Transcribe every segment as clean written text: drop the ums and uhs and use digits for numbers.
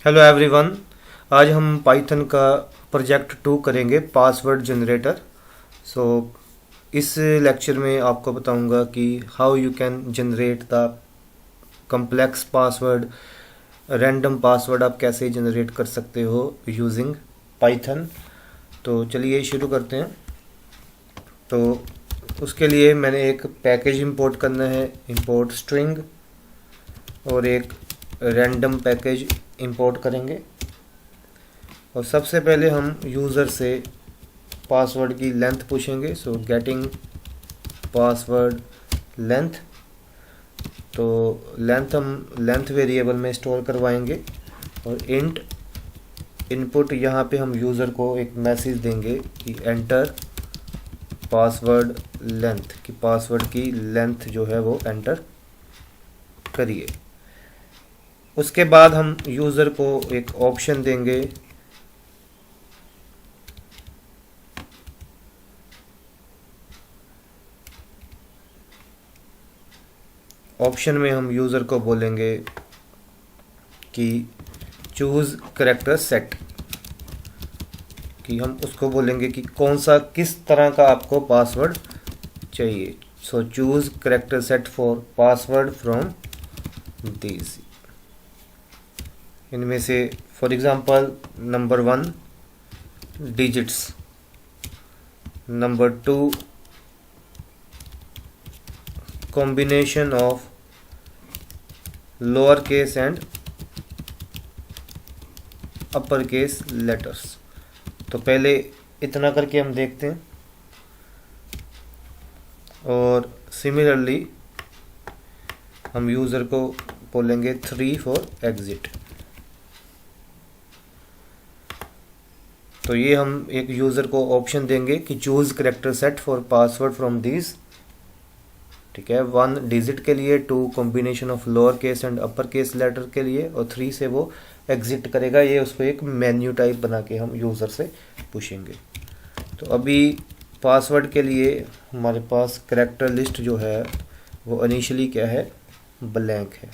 Hello everyone. आज हम Python का प्रोजेक्ट 2 करेंगे, पासवर्ड जनरेटर। सो इस लेक्चर में आपको बताऊंगा कि how you can generate the complex password, random password आप कैसे जनरेट कर सकते हो यूजिंग पाइथन। तो चलिए शुरू करते हैं। तो उसके लिए मैंने एक पैकेज इंपोर्ट करना है, इंपोर्ट स्ट्रिंग, और एक रैंडम पैकेज इंपोर्ट करेंगे। और सबसे पहले हम यूज़र से पासवर्ड की लेंथ पूछेंगे। सो गेटिंग पासवर्ड लेंथ, तो लेंथ हम लेंथ वेरिएबल में स्टोर करवाएंगे। और इंट इनपुट, यहाँ पे हम यूज़र को एक मैसेज देंगे कि एंटर पासवर्ड लेंथ, कि पासवर्ड की लेंथ जो है वो एंटर करिए। उसके बाद हम यूज़र को एक ऑप्शन देंगे, ऑप्शन में हम यूज़र को बोलेंगे कि चूज़ करेक्टर सेट, कि हम उसको बोलेंगे कि कौन सा किस तरह का आपको पासवर्ड चाहिए। सो choose character set for password from these, इनमें से for example number 1 digits, number 2 combination of lower case and upper case letters. तो पहले इतना करके हम देखते हैं। और सिमिलरली हम यूज़र को बोलेंगे 3 फॉर एग्जिट। तो ये हम एक यूज़र को ऑप्शन देंगे कि choose character set for password from these, ठीक है। 1 डिजिट के लिए, 2 combination of lower case and upper case letter के लिए, और 3 से वो एग्जिट करेगा। ये उसको एक मेन्यू टाइप बना के हम यूज़र से पूछेंगे। तो अभी पासवर्ड के लिए हमारे पास करेक्टर लिस्ट जो है वो इनिशियली क्या है, ब्लैंक है।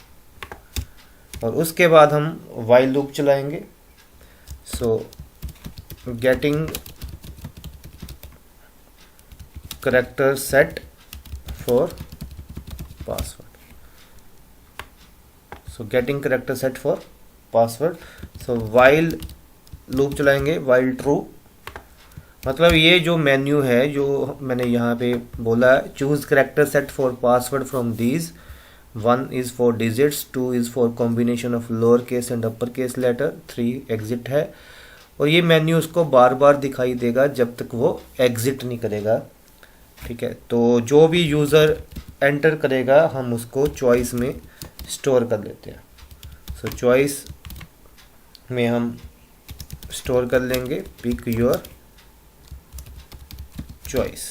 और उसके बाद हम वाइल लूप चलाएंगे। So getting character set for password, so getting character set for password. So while loop चलाएंगे, वाइल ट्रू, मतलब ये जो मेन्यू है जो मैंने यहाँ पे बोला, choose character set for password from these, 1 is for digits, 2 is for combination of lower case and upper case letter, 3 exit है। और ये मेन्यू उसको बार बार दिखाई देगा जब तक वो एग्जिट नहीं करेगा, ठीक है। तो जो भी यूज़र एंटर करेगा हम उसको चॉइस में स्टोर कर लेते हैं। सो चॉइस में हम स्टोर कर लेंगे पिक योर चॉइस।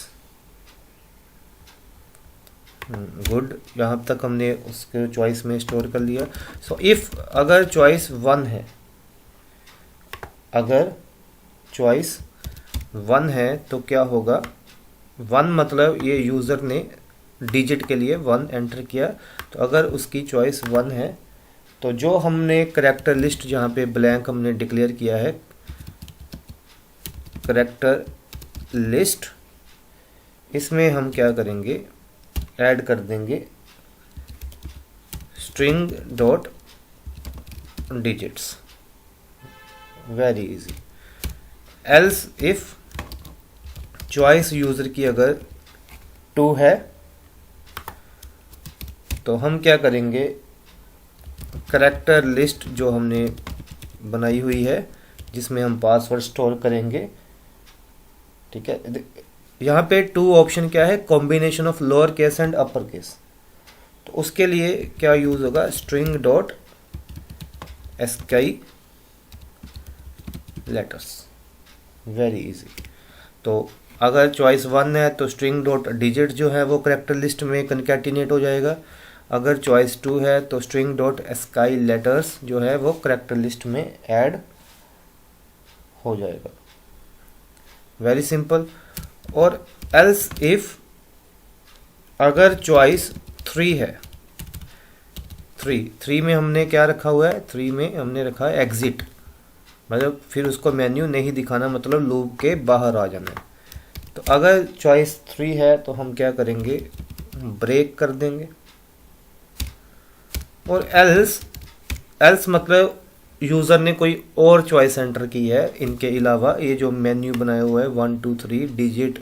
गुड, यहाँ तक हमने उसके चॉइस में स्टोर कर लिया। सो इफ अगर चॉइस 1 है, अगर चॉइस 1 है तो क्या होगा, 1 मतलब ये यूज़र ने डिजिट के लिए 1 एंटर किया। तो अगर उसकी चॉइस 1 है तो जो हमने करेक्टर लिस्ट जहाँ पे ब्लैंक हमने डिक्लेयर किया है, करेक्टर लिस्ट, इसमें हम क्या करेंगे, ऐड कर देंगे string dot digits. Very easy. Else if choice user की अगर 2 है तो हम क्या करेंगे, करेक्टर लिस्ट जो हमने बनाई हुई है जिसमें हम पासवर्ड स्टोर करेंगे, ठीक है। यहाँ पे 2 ऑप्शन क्या है, combination of lower case and upper case. तो उसके लिए क्या यूज होगा, string dot ASCII letters. Very easy. तो अगर चॉइस 1 है तो स्ट्रिंग डॉट डिजिट जो है वो करेक्टर लिस्ट में कनकैटिनेट हो जाएगा। अगर चॉइस 2 है तो स्ट्रिंग डॉट एस्काई लेटर्स जो है वो करेक्टर लिस्ट में ऐड हो जाएगा। Very simple. और एल्स इफ अगर चॉइस 3 है, थ्री में हमने क्या रखा हुआ है, थ्री में हमने रखा है एग्जिट, मतलब फिर उसको मेन्यू नहीं दिखाना, मतलब लूप के बाहर आ जाना है। तो अगर चॉइस 3 है तो हम क्या करेंगे, ब्रेक कर देंगे। और एल्स मतलब यूज़र ने कोई और चॉइस एंटर की है इनके अलावा, ये जो मेन्यू बनाया हुआ है 1 2 3 digit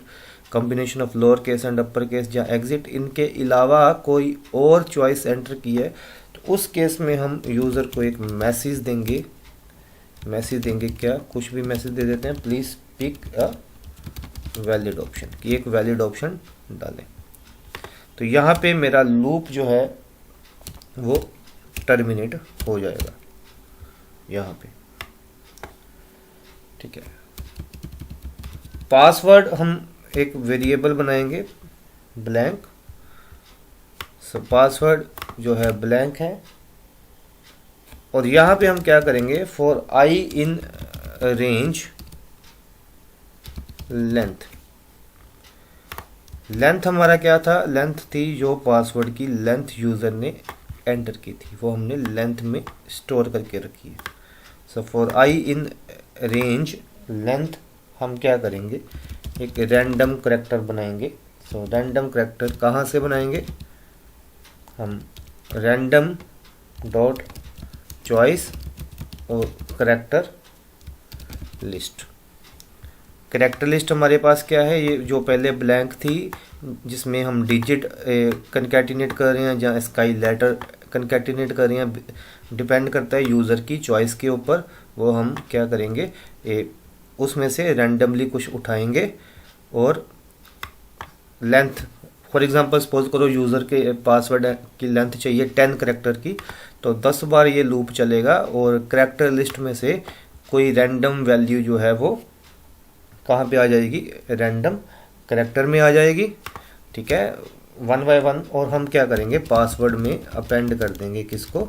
combination of lower case and upper case या एग्जिट, इनके अलावा कोई और चॉइस एंटर की है, तो उस केस में हम यूज़र को एक मैसेज देंगे। क्या, कुछ भी मैसेज दे देते हैं, please pick a valid option, कि एक वैलिड ऑप्शन डालें। तो यहाँ पे मेरा लूप जो है वो टर्मिनेट हो जाएगा यहाँ पे, ठीक है। पासवर्ड हम एक वेरिएबल बनाएंगे ब्लैंक, सो पासवर्ड जो है ब्लैंक है। और यहाँ पे हम क्या करेंगे, for I in range length हमारा क्या था, लेंथ थी जो पासवर्ड की लेंथ यूज़र ने एंटर की थी, वो हमने लेंथ में स्टोर करके रखी है। So for I in range length हम क्या करेंगे, एक रैंडम करैक्टर बनाएंगे। सो रैंडम करैक्टर कहाँ से बनाएंगे, हम रैंडम डॉट चॉइस और करैक्टर लिस्ट। करैक्टर लिस्ट हमारे पास क्या है, ये जो पहले ब्लैंक थी जिसमें हम डिजिट कनकैटिनेट कर रहे हैं या स्काई लेटर कनकैटिनेट कर रहे हैं, डिपेंड करता है यूज़र की चॉइस के ऊपर, वो हम क्या करेंगे, उसमें से रैंडमली कुछ उठाएंगे और लेंथ, फॉर एग्जांपल सपोज करो यूज़र के पासवर्ड की लेंथ चाहिए 10 करैक्टर की, तो 10 बार ये लूप चलेगा और करैक्टर लिस्ट में से कोई रैंडम वैल्यू जो है वो कहाँ पे आ जाएगी, रैंडम करैक्टर में आ जाएगी, ठीक है, 1 बाय 1। और हम क्या करेंगे, पासवर्ड में अपेंड कर देंगे किसको,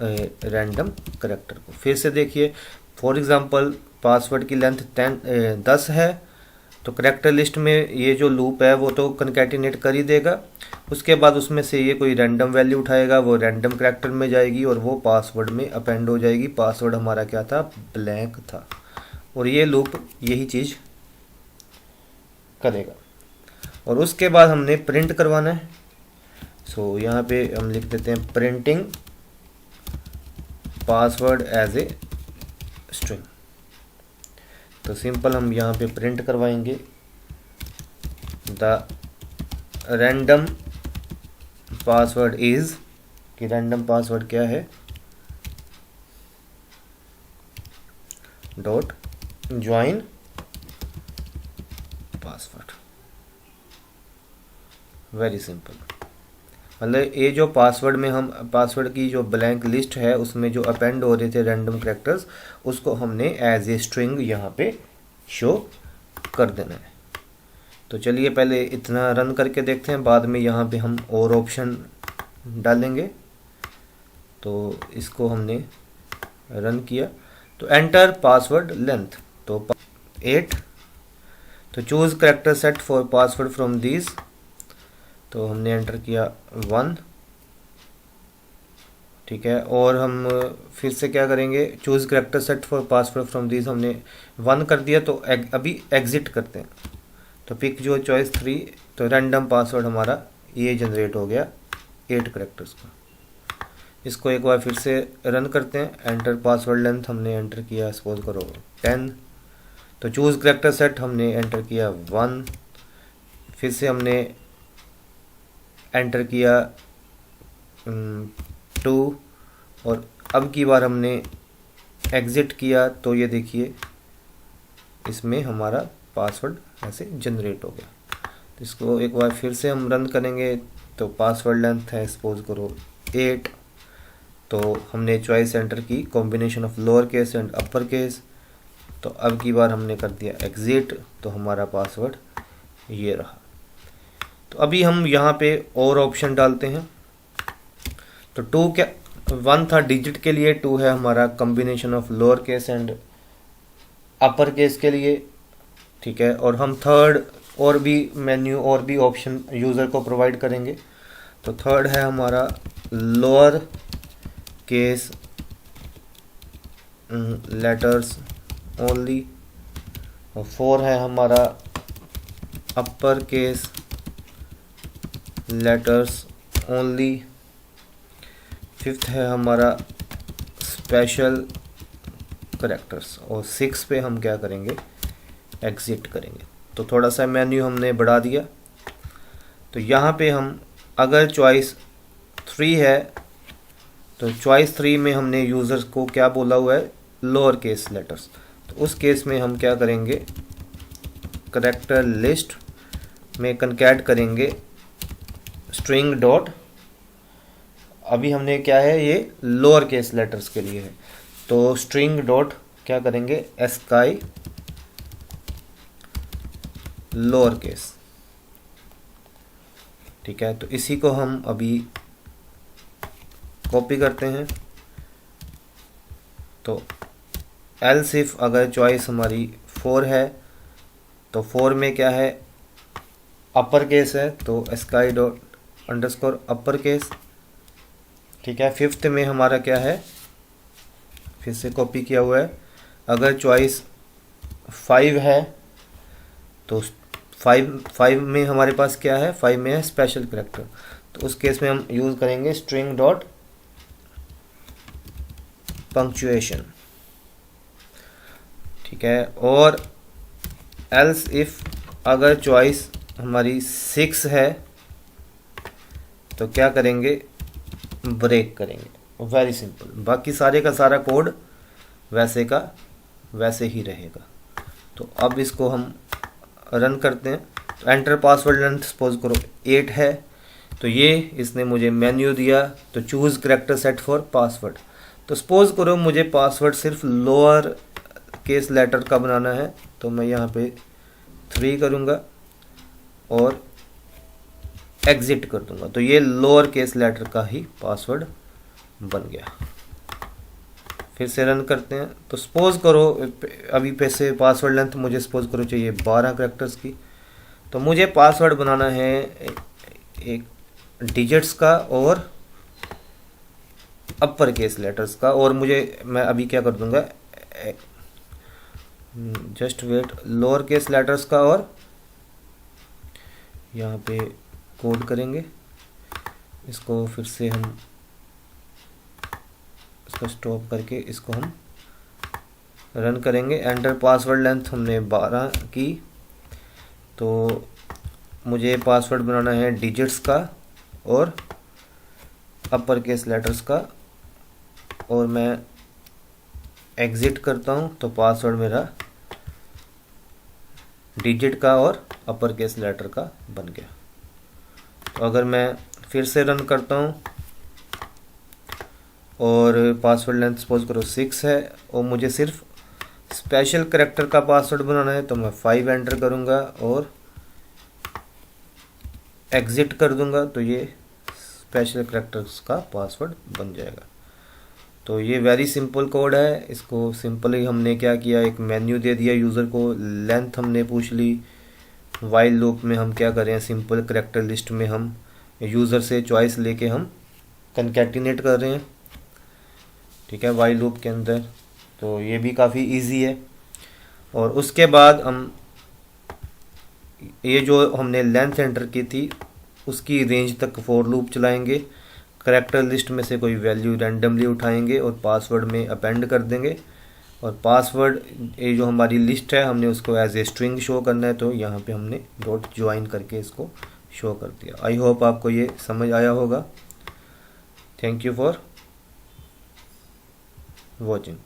रैंडम करैक्टर को। फिर से देखिए, फॉर एग्जांपल पासवर्ड की लेंथ 10 है, तो करैक्टर लिस्ट में ये जो लूप है वो तो कनकैटिनेट कर ही देगा, उसके बाद उसमें से ये कोई रैंडम वैल्यू उठाएगा, वो रैंडम करैक्टर में जाएगी और वो पासवर्ड में अपेंड हो जाएगी। पासवर्ड हमारा क्या था, ब्लैंक था, और ये लूप यही चीज़ करेगा। और उसके बाद हमने प्रिंट करवाना है। सो यहाँ पे हम लिख देते हैं printing password as a string. तो सिंपल हम यहाँ पे प्रिंट करवाएंगे द रैंडम पासवर्ड इज, कि रैंडम पासवर्ड क्या है, dot join password. Very simple, मतलब ये जो पासवर्ड में हम पासवर्ड की जो ब्लैंक लिस्ट है उसमें जो अपेंड हो रहे थे रैंडम करैक्टर्स, उसको हमने एज ए स्ट्रिंग यहाँ पे शो कर देना है। तो चलिए पहले इतना रन करके देखते हैं, बाद में यहाँ पे हम और ऑप्शन डालेंगे। तो इसको हमने रन किया, तो एंटर पासवर्ड लेंथ, तो 8, तो choose character set for password from these, तो हमने एंटर किया 1, ठीक है। और हम फिर से क्या करेंगे, choose character set for password from these हमने 1 कर दिया, तो अभी एग्जिट करते हैं, तो पिक जो चॉइस 3, तो रैंडम पासवर्ड हमारा ये जनरेट हो गया 8 करैक्टर्स का। इसको एक बार फिर से रन करते हैं, एंटर पासवर्ड लेंथ हमने एंटर किया सपोज करो 10, तो चूज करैक्टर सेट हमने एंटर किया 1, फिर से हमने एंटर किया 2, और अब की बार हमने एग्जिट किया, तो ये देखिए इसमें हमारा पासवर्ड ऐसे जनरेट हो गया। तो इसको एक बार फिर से हम रन करेंगे, तो पासवर्ड लेंथ है सपोज करो 8, तो हमने चॉइस एंटर की combination of lower case and upper case, तो अब की बार हमने कर दिया एग्जिट, तो हमारा पासवर्ड ये रहा। तो अभी हम यहाँ पे और ऑप्शन डालते हैं, तो 2 क्या 1 था डिजिट के लिए, 2 है हमारा combination of lower case and upper case के लिए, ठीक है। और हम थर्ड और भी मेन्यू और भी ऑप्शन यूज़र को प्रोवाइड करेंगे, तो थर्ड है हमारा लोअर केस लेटर्स ओनली, और 4 है हमारा upper case letters only, 5th है हमारा स्पेशल करैक्टर्स, और 6 पे हम क्या करेंगे, एग्जिट करेंगे। तो थोड़ा सा मेन्यू हमने बढ़ा दिया। तो यहाँ पे हम अगर चॉइस 3 है तो चॉइस 3 में हमने यूज़र को क्या बोला हुआ है, लोअर केस लेटर्स। तो उस केस में हम क्या करेंगे, करैक्टर लिस्ट में कनकैट करेंगे स्ट्रिंग डॉट, अभी हमने क्या है, ये लोअर केस लेटर्स के लिए है, तो स्ट्रिंग डॉट क्या करेंगे, एस्काई लोअर केस। ठीक है, तो इसी को हम अभी कॉपी करते हैं। तो एल्स इफ अगर चॉइस हमारी 4 है तो 4 में क्या है, अपर केस है, तो sky dot underscore upper case. ठीक है, 5th में हमारा क्या है, फिर से कॉपी किया हुआ है, अगर चॉइस 5 है तो 5 में हमारे पास क्या है, 5 में है स्पेशल करैक्टर, तो उस केस में हम यूज़ करेंगे स्ट्रिंग डॉट पंक्चुएशन। ठीक है, और एल्स इफ अगर चॉइस हमारी 6 है तो क्या करेंगे, ब्रेक करेंगे। वेरी सिंपल, बाकी सारे का सारा कोड वैसे का वैसे ही रहेगा। तो अब इसको हम रन करते हैं। तो एंटर पासवर्ड लेंथ सपोज करो 8 है, तो ये इसने मुझे मेन्यू दिया, तो choose character set for password. तो सपोज करो मुझे पासवर्ड सिर्फ लोअर केस लेटर का बनाना है, तो मैं यहाँ पे 3 करूँगा और एग्जिट कर दूंगा, तो ये लोअर केस लेटर का ही पासवर्ड बन गया। फिर से रन करते हैं। तो सपोज करो अभी पे से पासवर्ड लेंथ मुझे सपोज करो चाहिए 12 करैक्टर्स की, तो मुझे पासवर्ड बनाना है एक डिजिट्स का और अपर केस लेटर्स का, और मैं अभी क्या कर दूंगा, just wait, lower case letters का, और यहाँ पे कोड करेंगे इसको, फिर से हम इसको स्टॉप करके इसको हम रन करेंगे। एंटर पासवर्ड लेंथ हमने 12 की, तो मुझे पासवर्ड बनाना है डिजिट्स का और अपर केस लेटर्स का, और मैं एग्जिट करता हूँ, तो पासवर्ड मेरा डिजिट का और अपर केस लेटर का बन गया। तो अगर मैं फिर से रन करता हूँ और पासवर्ड लेंथ सपोज करो 6 है और मुझे सिर्फ स्पेशल करैक्टर का पासवर्ड बनाना है, तो मैं 5 एंटर करूँगा और एग्जिट कर दूंगा, तो ये स्पेशल करैक्टर्स का पासवर्ड बन जाएगा। तो ये वेरी सिंपल कोड है। इसको सिंपली हमने क्या किया, एक मेन्यू दे दिया यूज़र को, लेंथ हमने पूछ ली, वाइल लूप में हम क्या करें, सिंपल करैक्टर लिस्ट में हम यूज़र से चॉइस लेके हम कंकैटिनेट कर रहे हैं। ठीक है, वाइल लूप के अंदर। तो ये भी काफ़ी इजी है। और उसके बाद हम ये जो हमने लेंथ एंटर की थी उसकी रेंज तक फॉर लूप चलाएंगे, करैक्टर लिस्ट में से कोई वैल्यू रैंडमली उठाएंगे और पासवर्ड में अपेंड कर देंगे। और पासवर्ड ये जो हमारी लिस्ट है हमने उसको एज ए स्ट्रिंग शो करना है, तो यहाँ पे हमने डॉट ज्वाइन करके इसको शो कर दिया। आई होप आपको ये समझ आया होगा। Thank you for watching.